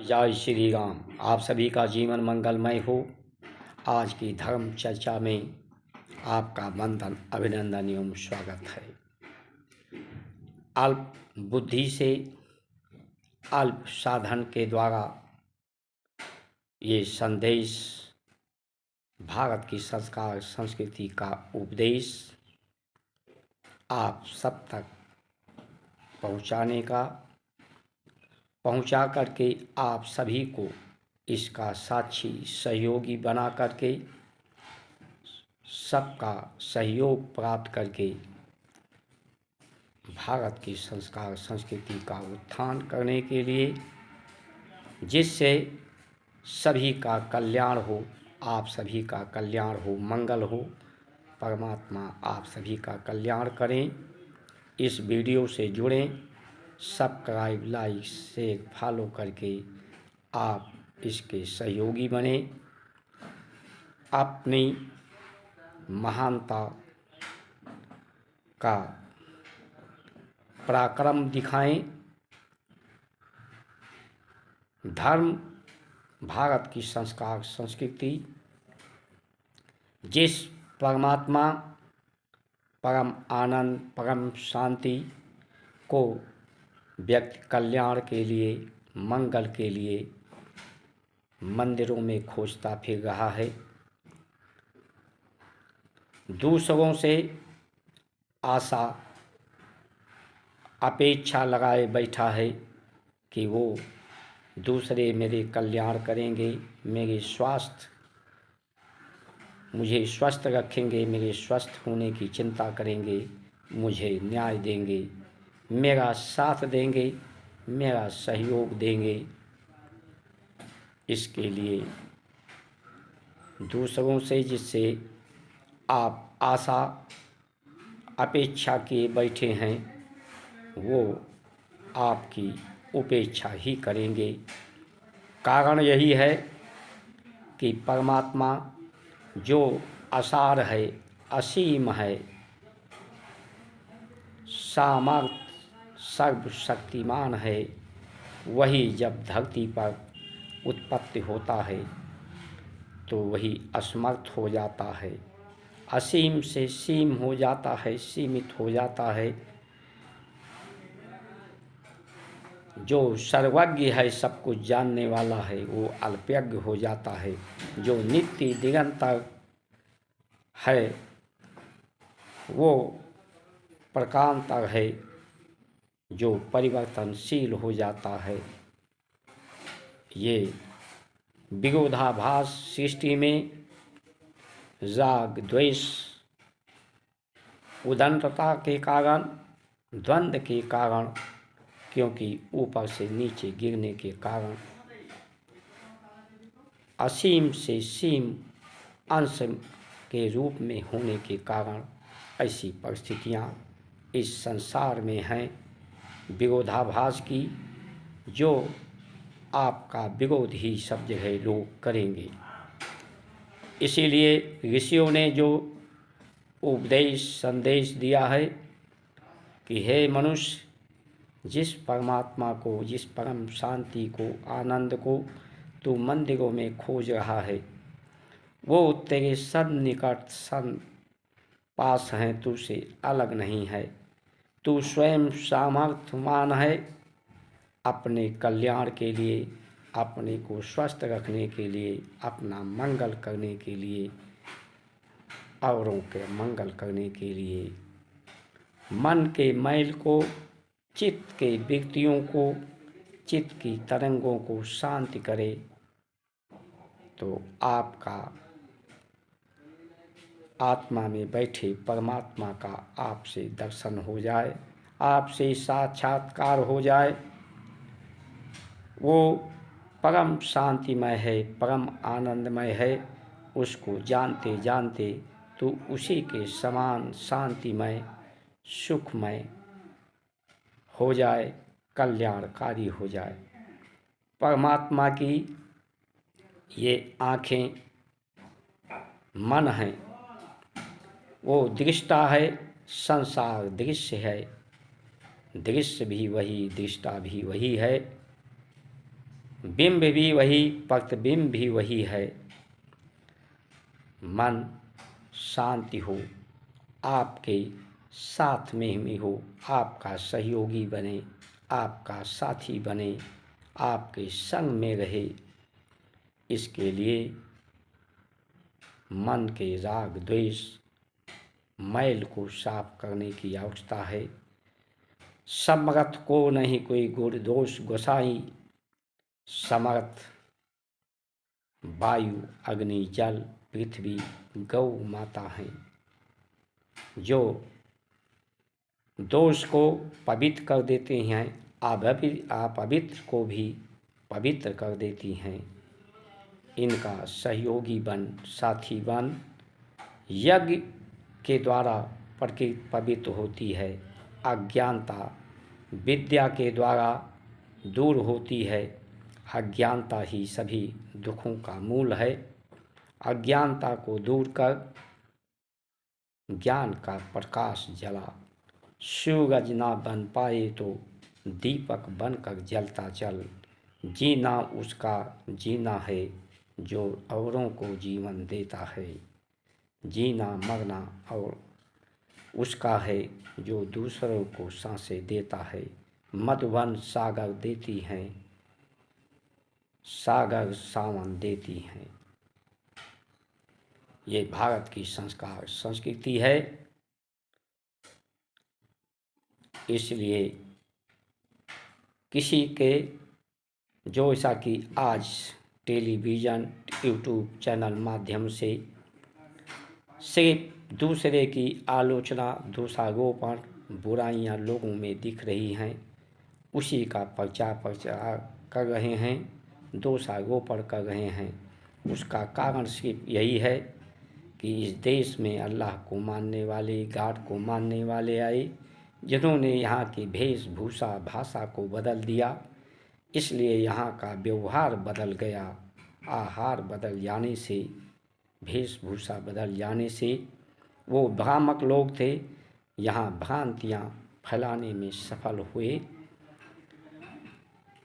जय श्री राम। आप सभी का जीवन मंगलमय हो। आज की धर्म चर्चा में आपका वंदन अभिनंदन एवं स्वागत है। अल्प बुद्धि से अल्प साधन के द्वारा ये संदेश भारत की संस्कार संस्कृति का उपदेश आप सब तक पहुंचा करके आप सभी को इसका साक्षी सहयोगी बना करके सबका सहयोग प्राप्त करके भारत की संस्कार संस्कृति का उत्थान करने के लिए, जिससे सभी का कल्याण हो, आप सभी का कल्याण हो, मंगल हो, परमात्मा आप सभी का कल्याण करें। इस वीडियो से जुड़ें, सब्सक्राइब लाइक शेयर फॉलो करके आप इसके सहयोगी बने, अपनी महानता का पराक्रम दिखाएं। धर्म भारत की संस्कार संस्कृति जिस परमात्मा परम आनंद परम शांति को व्यक्ति कल्याण के लिए मंगल के लिए मंदिरों में खोजता फिर रहा है, दूसरों से आशा अपेक्षा लगाए बैठा है कि वो दूसरे मेरे कल्याण करेंगे, मेरे स्वास्थ्य मुझे स्वस्थ रखेंगे, मेरे स्वस्थ होने की चिंता करेंगे, मुझे न्याय देंगे, मेरा साथ देंगे, मेरा सहयोग देंगे। इसके लिए दूसरों से जिससे आप आशा अपेक्षा किए बैठे हैं वो आपकी उपेक्षा ही करेंगे। कारण यही है कि परमात्मा जो असार है, असीम है, सामर्थ्य सर्वशक्तिमान है, वही जब धरती पर उत्पत्ति होता है तो वही असमर्थ हो जाता है, असीम से सीम हो जाता है, सीमित हो जाता है। जो सर्वज्ञ है, सब कुछ जानने वाला है, वो अल्पज्ञ हो जाता है। जो नित्य निरंतर है वो प्रकांतर है, जो परिवर्तनशील हो जाता है। ये विरोधाभास सृष्टि में राग द्वेष उदंडता के कारण, द्वंद्व के कारण, क्योंकि ऊपर से नीचे गिरने के कारण, असीम से सीम अंश के रूप में होने के कारण ऐसी परिस्थितियां इस संसार में हैं विरोधाभास की, जो आपका विरोध ही सब जगह लोग करेंगे। इसीलिए ऋषियों ने जो उपदेश संदेश दिया है कि हे मनुष्य, जिस परमात्मा को, जिस परम शांति को, आनंद को तू मंदिरों में खोज रहा है वो तेरे सन्निकट पास हैं, तू से अलग नहीं है। तू स्वयं सामर्थ्यवान है अपने कल्याण के लिए, अपने को स्वस्थ रखने के लिए, अपना मंगल करने के लिए, औरों के मंगल करने के लिए। मन के मैल को, चित्त के व्यक्तियों को, चित्त की तरंगों को शांत करे तो आपका आत्मा में बैठे परमात्मा का आपसे दर्शन हो जाए, आपसे साक्षात्कार हो जाए। वो परम शांतिमय है, परम आनंदमय है। उसको जानते जानते तो उसी के समान शांतिमय सुखमय हो जाए, कल्याणकारी हो जाए। परमात्मा की ये आँखें मन हैं, वो दृष्टा है, संसार दृश्य है, दृश्य भी वही, दृष्टा भी वही है। बिंब भी वही, प्रतिबिंब भी वही है। मन शांति हो, आपके साथ में ही हो, आपका सहयोगी बने, आपका साथी बने, आपके संग में रहे। इसके लिए मन के राग द्वेष मैल को साफ करने की आवश्यकता है। समर्थ को नहीं कोई गुण दोष गोसाई, समर्थ वायु अग्नि जल पृथ्वी गौ माता हैं, जो दोष को पवित्र कर देते हैं, अपवित्र को भी पवित्र कर देती हैं। इनका सहयोगी बन, साथी बन, यज्ञ के द्वारा प्रकृति पवित्र होती है। अज्ञानता विद्या के द्वारा दूर होती है। अज्ञानता ही सभी दुखों का मूल है। अज्ञानता को दूर कर ज्ञान का प्रकाश जला। सूरज ना बन पाए तो दीपक बनकर जलता चल। जीना उसका जीना है जो औरों को जीवन देता है। जीना मरना और उसका है जो दूसरों को सांसें देता है। मधुबन सागर देती हैं, सागर सावन देती हैं। ये भारत की संस्कार संस्कृति है। इसलिए किसी के जो ऐसा कि आज टेलीविज़न यूट्यूब चैनल माध्यम से सिर्फ दूसरे की आलोचना, दोषारोपण, बुराइयां लोगों में दिख रही हैं, उसी का प्रचार कर रहे हैं, दोषारोपण कर रहे हैं। उसका कारण सिर्फ यही है कि इस देश में अल्लाह को मानने वाले, गॉड को मानने वाले आए, जिन्होंने यहाँ की वेशभूषा भाषा को बदल दिया। इसलिए यहाँ का व्यवहार बदल गया। आहार बदल जाने से, वेशभूषा बदल जाने से वो भ्रामक लोग थे, यहाँ भ्रांतियाँ फैलाने में सफल हुए।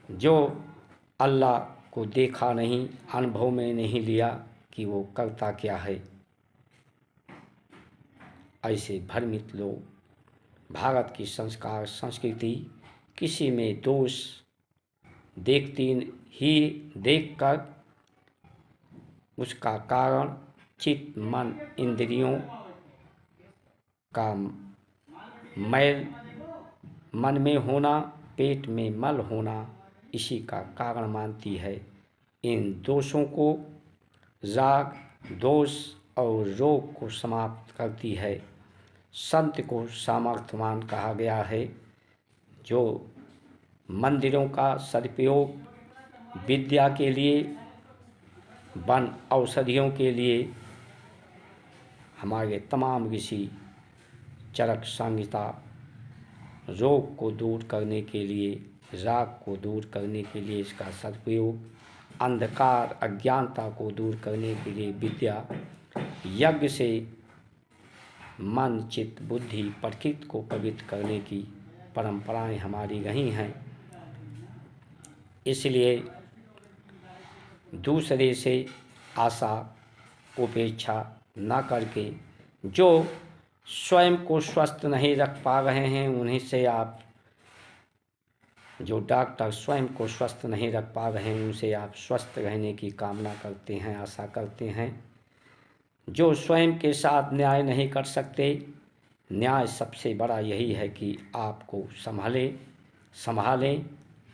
जो अल्लाह को देखा नहीं, अनुभव में नहीं लिया कि वो करता क्या है, ऐसे भ्रमित लोग भारत की संस्कार संस्कृति किसी में दोष देखती ही देखकर उसका कारण चित्त मन इंद्रियों का मैल मन में होना, पेट में मल होना, इसी का कारण मानती है। इन दोषों को, राग दोष और रोग को समाप्त करती है। संत को सामर्थ्यवान कहा गया है, जो मंदिरों का सदुपयोग विद्या के लिए, वन औषधियों के लिए, हमारे तमाम ऋषि चरक संहिता रोग को दूर करने के लिए, राग को दूर करने के लिए इसका सदुपयोग, अंधकार अज्ञानता को दूर करने के लिए विद्या, यज्ञ से मन चित्त बुद्धि प्रकृति को पवित्र करने की परंपराएं हमारी रही हैं। इसलिए दूसरे से आशा उपेक्षा न करके, जो स्वयं को स्वस्थ नहीं रख पा रहे हैं उन्हीं से आप, जो डॉक्टर स्वयं को स्वस्थ नहीं रख पा रहे हैं उनसे आप स्वस्थ रहने की कामना करते हैं, आशा करते हैं। जो स्वयं के साथ न्याय नहीं कर सकते, न्याय सबसे बड़ा यही है कि आपको संभालें,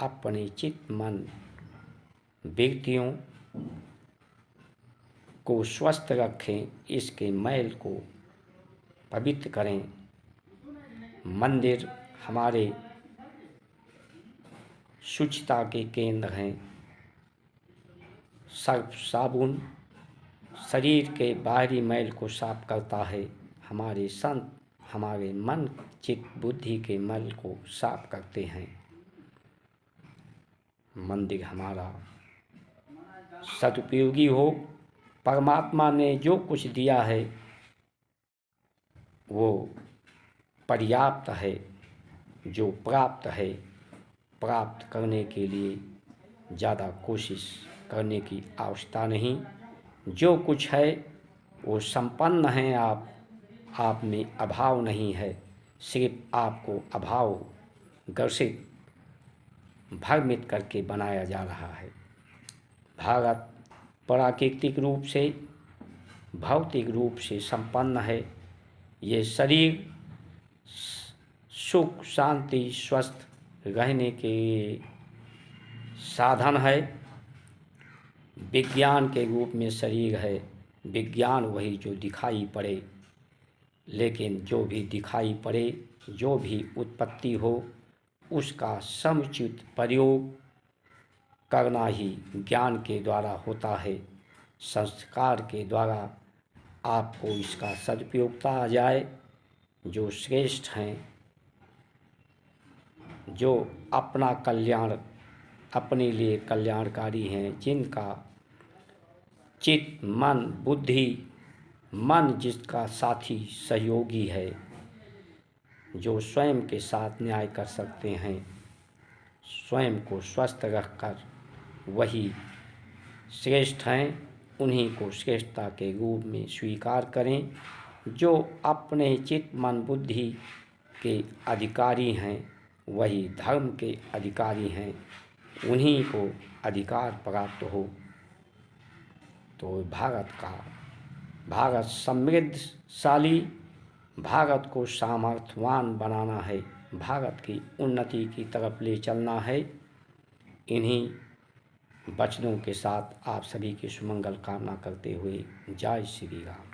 अपने चित्त मन व्यक्तियों को स्वस्थ रखें, इसके मैल को पवित्र करें। मंदिर हमारे शुचिता के केंद्र हैं। सर्फ साबुन शरीर के बाहरी मैल को साफ करता है। हमारे संत हमारे मन चित्त बुद्धि के मैल को साफ करते हैं। मंदिर हमारा सदुपयोगी हो। परमात्मा ने जो कुछ दिया है वो पर्याप्त है। जो प्राप्त है, प्राप्त करने के लिए ज़्यादा कोशिश करने की आवश्यकता नहीं। जो कुछ है वो संपन्न है आप में अभाव नहीं है, सिर्फ आपको अभाव ग्रसित भ्रमित करके बनाया जा रहा है। भारत प्राकृतिक रूप से भौतिक रूप से संपन्न है। ये शरीर सुख शांति स्वस्थ रहने के साधन है। विज्ञान के रूप में शरीर है। विज्ञान वही जो दिखाई पड़े, लेकिन जो भी दिखाई पड़े, जो भी उत्पत्ति हो, उसका समुचित प्रयोग करना ही ज्ञान के द्वारा होता है। संस्कार के द्वारा आपको इसका सदुपयोगता आ जाए। जो श्रेष्ठ हैं, जो अपना कल्याण अपने लिए कल्याणकारी हैं, जिनका चित्त मन बुद्धि, मन जिसका साथी सहयोगी है, जो स्वयं के साथ न्याय कर सकते हैं, स्वयं को स्वस्थ रखकर वही श्रेष्ठ हैं, उन्हीं को श्रेष्ठता के रूप में स्वीकार करें। जो अपने चित्त मन बुद्धि के अधिकारी हैं, वही धर्म के अधिकारी हैं, उन्हीं को अधिकार प्राप्त हो। तो भारत समृद्धशाली, भारत को सामर्थ्यवान बनाना है, भारत की उन्नति की तरफ ले चलना है। इन्हीं वचनों के साथ आप सभी की सुमंगल कामना करते हुए जय श्री राम।